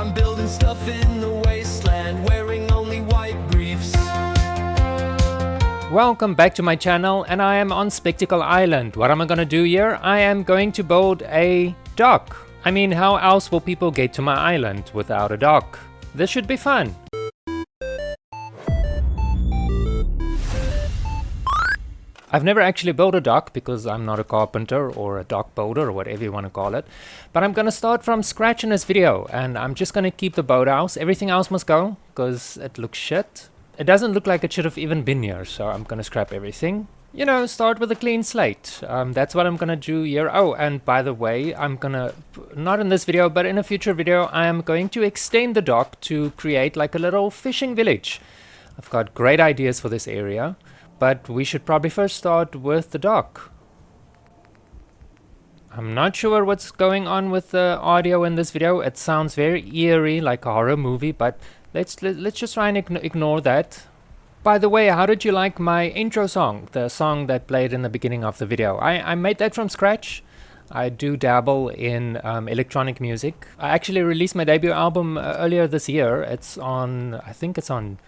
I'm building stuff in the wasteland, wearing only white briefs. Welcome back to my channel, and I am on Spectacle Island. What am I gonna do here? I am going to build a dock. I mean, how else will people get to my island without a dock? This should be fun. I've never actually built a dock because I'm not a carpenter or a dock builder or whatever you want to call it. But I'm going to start from scratch in this video, and I'm just going to keep the boathouse. Everything else must go because it looks shit. It doesn't look like it should have even been here, so I'm going to scrap everything. You know, start with a clean slate. That's what I'm going to do here. Oh, and by the way, I'm going to, not in this video, but in a future video, I am going to extend the dock to create like a little fishing village. I've got great ideas for this area. But we should probably first start with the dock. I'm not sure what's going on with the audio in this video. It sounds very eerie, like a horror movie, but let's just try and ignore that. By the way, how did you like my intro song? The song that played in the beginning of the video. I made that from scratch. I do dabble in electronic music. I actually released my debut album earlier this year. It's on, I think it's on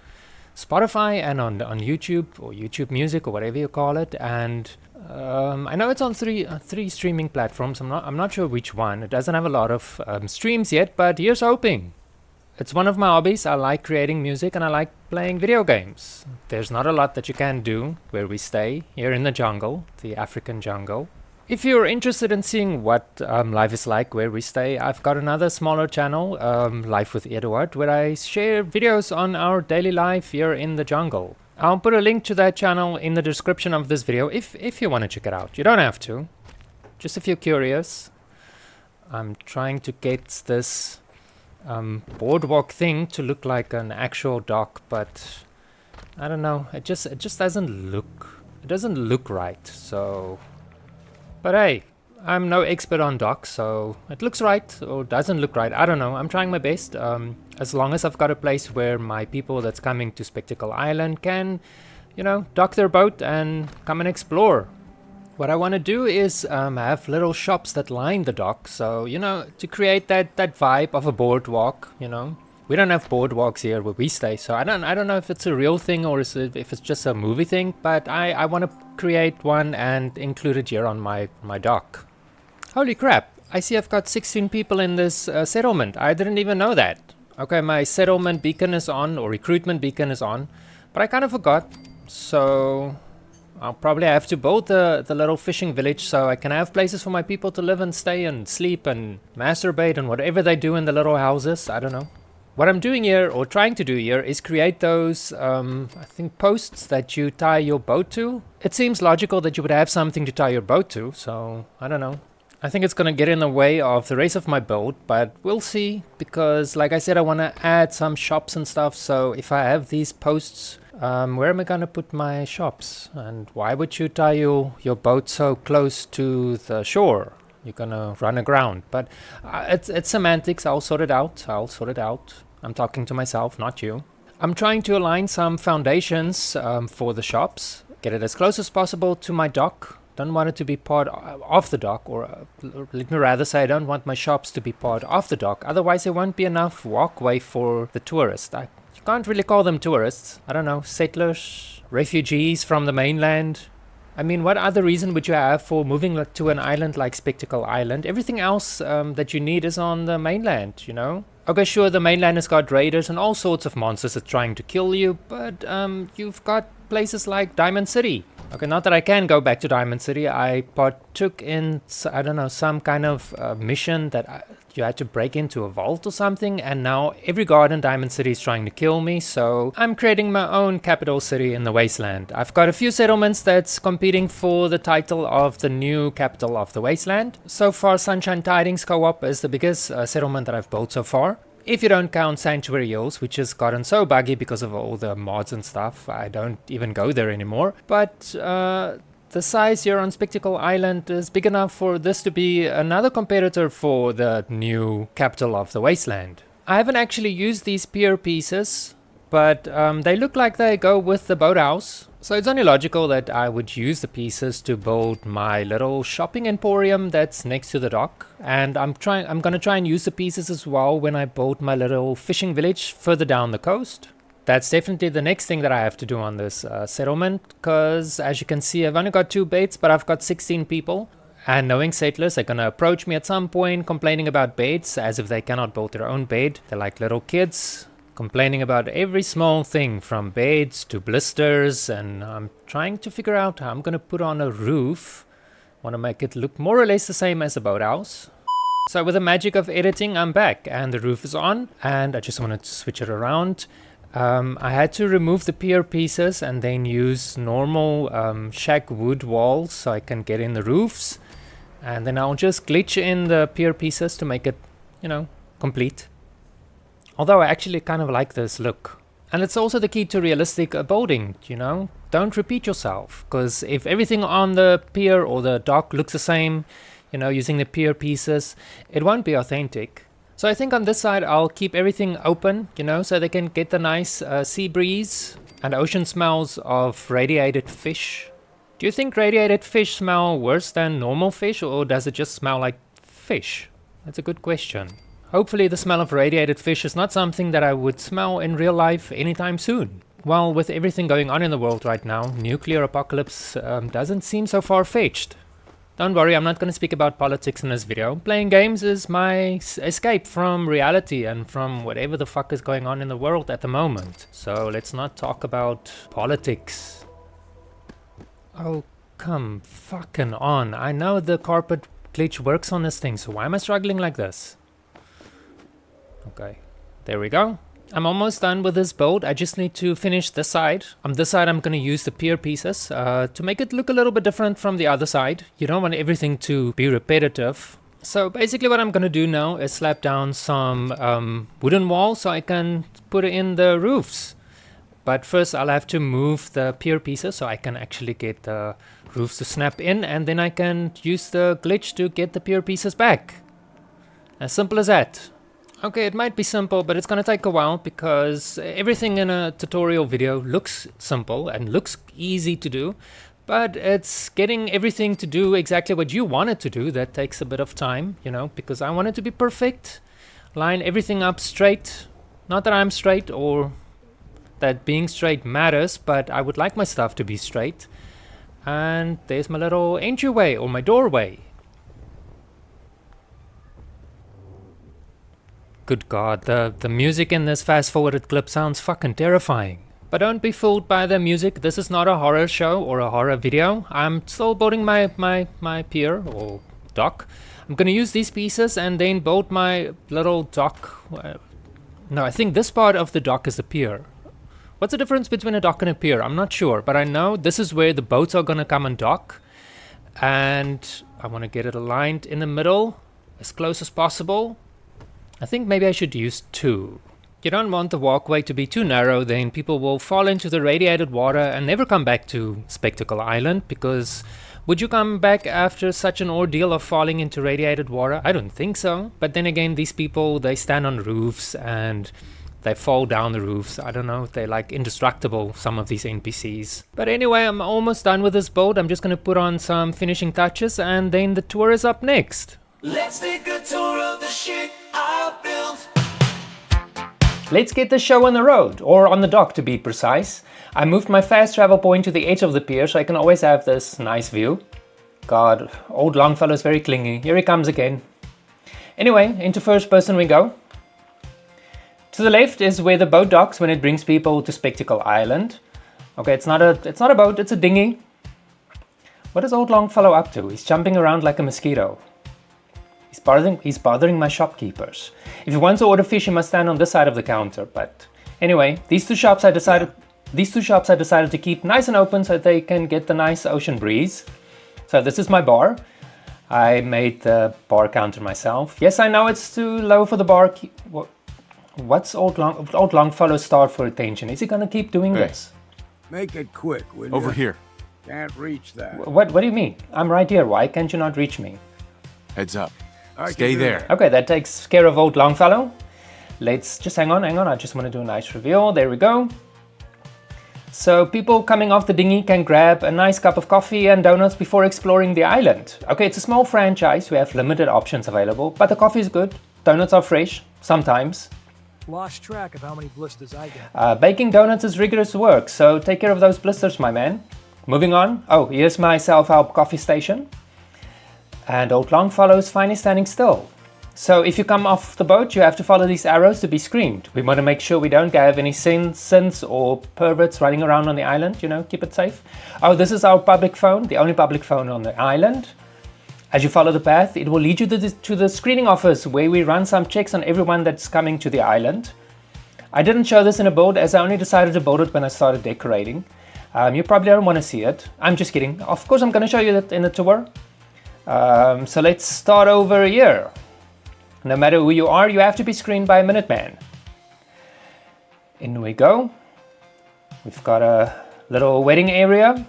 Spotify and on YouTube or YouTube Music or whatever you call it, and I know it's on three streaming platforms. I'm not sure which one. It doesn't have a lot of streams yet, but here's hoping. It's one of my hobbies. I like creating music and I like playing video games. There's not a lot that you can do where we stay here in the jungle, the African jungle. If you're interested in seeing what life is like where we stay, I've got another smaller channel, Life with Eduard, where I share videos on our daily life here in the jungle. I'll put a link to that channel in the description of this video if you want to check it out. You don't have to, just if you're curious. I'm trying to get this boardwalk thing to look like an actual dock, but I don't know. It just doesn't look right. So. But hey, I'm no expert on docks, so it looks right or doesn't look right. I don't know. I'm trying my best. As long as I've got a place where my people that's coming to Spectacle Island can, you know, dock their boat and come and explore. What I want to do is have little shops that line the dock. So, you know, to create that vibe of a boardwalk, you know. We don't have boardwalks here where we stay, so I don't know if it's a real thing or if it's just a movie thing, but I want to create one and include it here on my dock. Holy crap, I see I've got 16 people in this settlement. I didn't even know that. Okay, my settlement beacon is on, or recruitment beacon is on, but I kind of forgot, so I'll probably have to build the little fishing village so I can have places for my people to live and stay and sleep and masturbate and whatever they do in the little houses. I don't know. What I'm doing here, or trying to do here, is create those, I think, posts that you tie your boat to. It seems logical that you would have something to tie your boat to, so I don't know. I think it's going to get in the way of the rest of my build, but we'll see, because like I said, I want to add some shops and stuff, so if I have these posts, where am I going to put my shops? And why would you tie your boat so close to the shore? You're going to run aground, but it's semantics. I'll sort it out. I'm talking to myself, not you. I'm trying to align some foundations for the shops. Get it as close as possible to my dock. Don't want it to be part of the dock, or let me rather say I don't want my shops to be part of the dock. Otherwise there won't be enough walkway for the tourists. You can't really call them tourists. I don't know, settlers, refugees from the mainland. I mean, what other reason would you have for moving to an island like Spectacle Island? Everything else that you need is on the mainland, you know? Okay, sure, the mainland has got raiders and all sorts of monsters that are trying to kill you, but you've got places like Diamond City. Okay, not that I can go back to Diamond City. I partook in, I don't know, some kind of mission that you had to break into a vault or something, and now every guard in Diamond City is trying to kill me, so I'm creating my own capital city in the wasteland. I've got a few settlements that's competing for the title of the new capital of the wasteland. So far, Sunshine Tidings Co-op is the biggest settlement that I've built so far. If you don't count Sanctuary Hills, which has gotten so buggy because of all the mods and stuff, I don't even go there anymore. But the size here on Spectacle Island is big enough for this to be another competitor for the new capital of the wasteland. I haven't actually used these pier pieces but they look like they go with the boathouse. So it's only logical that I would use the pieces to build my little shopping emporium that's next to the dock. And I'm gonna try and use the pieces as well when I build my little fishing village further down the coast. That's definitely the next thing that I have to do on this settlement, because as you can see, I've only got 2 beds, but I've got 16 people. And knowing settlers, they're gonna approach me at some point complaining about beds, as if they cannot build their own bed. They're like little kids, complaining about every small thing from beds to blisters, and I'm trying to figure out how I'm gonna put on a roof. Want to make it look more or less the same as a boathouse. So with the magic of editing, I'm back and the roof is on, and I just wanted to switch it around. I had to remove the pier pieces and then use normal shack wood walls so I can get in the roofs, and then I'll just glitch in the pier pieces to make it, you know, complete. Although I actually kind of like this look. And it's also the key to realistic building, you know? Don't repeat yourself, because if everything on the pier or the dock looks the same, you know, using the pier pieces, it won't be authentic. So I think on this side I'll keep everything open, you know, so they can get the nice sea breeze and ocean smells of radiated fish. Do you think radiated fish smell worse than normal fish, or does it just smell like fish? That's a good question. Hopefully the smell of radiated fish is not something that I would smell in real life anytime soon. Well, with everything going on in the world right now, nuclear apocalypse doesn't seem so far-fetched. Don't worry, I'm not going to speak about politics in this video. Playing games is my escape from reality and from whatever the fuck is going on in the world at the moment. So let's not talk about politics. Oh, come fucking on. I know the carpet glitch works on this thing, so why am I struggling like this? Okay, there we go. I'm almost done with this build. I just need to finish this side. On this side, I'm going to use the pier pieces to make it look a little bit different from the other side. You don't want everything to be repetitive. So basically what I'm going to do now is slap down some wooden walls so I can put in the roofs. But first I'll have to move the pier pieces so I can actually get the roofs to snap in, and then I can use the glitch to get the pier pieces back. As simple as that. Okay, it might be simple, but it's gonna take a while because everything in a tutorial video looks simple and looks easy to do, but it's getting everything to do exactly what you want it to do that takes a bit of time, you know, because I want it to be perfect. Line everything up straight. Not that I'm straight or that being straight matters, but I would like my stuff to be straight. And there's my little entryway or my doorway. Good God, the music in this fast-forwarded clip sounds fucking terrifying. But don't be fooled by the music. This is not a horror show or a horror video. I'm still building my pier or dock. I'm gonna use these pieces and then build my little dock. No, I think this part of the dock is the pier. What's the difference between a dock and a pier? I'm not sure, but I know this is where the boats are gonna come and dock. And I want to get it aligned in the middle as close as possible. I think maybe I should use 2. You don't want the walkway to be too narrow, then people will fall into the radiated water and never come back to Spectacle Island, because would you come back after such an ordeal of falling into radiated water? I don't think so. But then again, these people, they stand on roofs and they fall down the roofs. I don't know, they're like indestructible, some of these NPCs. But anyway, I'm almost done with this build. I'm just going to put on some finishing touches and then the tour is up next. Let's take a tour of the shit I built. Let's get the show on the road, or on the dock to be precise. I moved my fast travel point to the edge of the pier so I can always have this nice view. God, old Longfellow is very clingy. Here he comes again. Anyway, into first person we go. To the left is where the boat docks when it brings people to Spectacle Island. Okay, it's not a boat, it's a dinghy. What is old Longfellow up to? He's jumping around like a mosquito. He's bothering my shopkeepers. If you want to order fish, you must stand on this side of the counter. But anyway, these two shops I decided to keep nice and open so that they can get the nice ocean breeze. So this is my bar. I made the bar counter myself. Yes, I know it's too low for the bar. What's old Longfellow's star for attention? Is he gonna keep doing this? Make it quick, will you? Over here. Can't reach that. What do you mean? I'm right here. Why can't you not reach me? Heads up. I Stay can do there. that. Okay, that takes care of old Longfellow. Let's just hang on, I just want to do a nice reveal. There we go. So people coming off the dinghy can grab a nice cup of coffee and donuts before exploring the island. Okay, it's a small franchise, we have limited options available, but the coffee is good, donuts are fresh, sometimes. Lost track of how many blisters I get. Baking donuts is rigorous work, so take care of those blisters, my man. Moving on, oh, here's my self-help coffee station. And Old Longfellow's finally standing still. So if you come off the boat, you have to follow these arrows to be screened. We want to make sure we don't have any sins or perverts running around on the island, you know, keep it safe. Oh, this is our public phone, the only public phone on the island. As you follow the path, it will lead you to the screening office where we run some checks on everyone that's coming to the island. I didn't show this in a build as I only decided to build it when I started decorating. You probably don't want to see it. I'm just kidding. Of course, I'm going to show you that in the tour. So let's start over here. No matter who you are, you have to be screened by a Minuteman. In we go. We've got a little waiting area.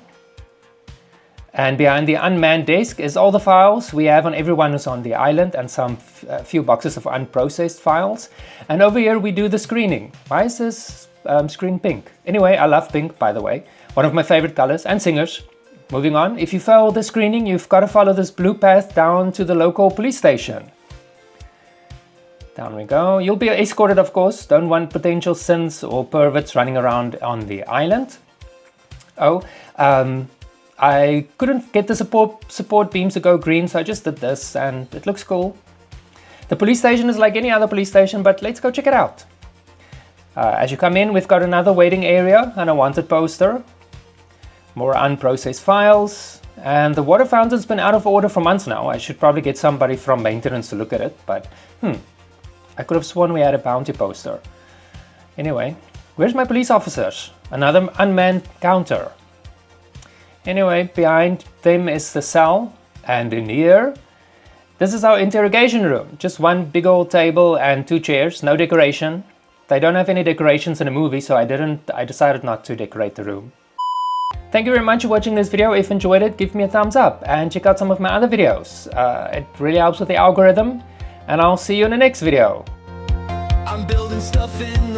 And behind the unmanned desk is all the files we have on everyone who's on the island and some few boxes of unprocessed files. And over here we do the screening. Why is this screen pink? Anyway, I love pink, by the way. One of my favorite colors and singers. Moving on, if you fail the screening, you've got to follow this blue path down to the local police station. Down we go. You'll be escorted, of course. Don't want potential sins or perverts running around on the island. Oh, I couldn't get the support beams to go green, so I just did this, and it looks cool. The police station is like any other police station, but let's go check it out. As you come in, we've got another waiting area and a wanted poster. More unprocessed files. And the water fountain's been out of order for months now. I should probably get somebody from maintenance to look at it, but I could have sworn we had a bounty poster. Anyway, where's my police officers? Another unmanned counter. Anyway, behind them is the cell, and in here, this is our interrogation room. Just one big old table and 2 chairs, no decoration. They don't have any decorations in the movie, so I decided not to decorate the room. Thank you very much for watching this video. If you enjoyed it, give me a thumbs up and check out some of my other videos. It really helps with the algorithm, and I'll see you in the next video. I'm building stuff in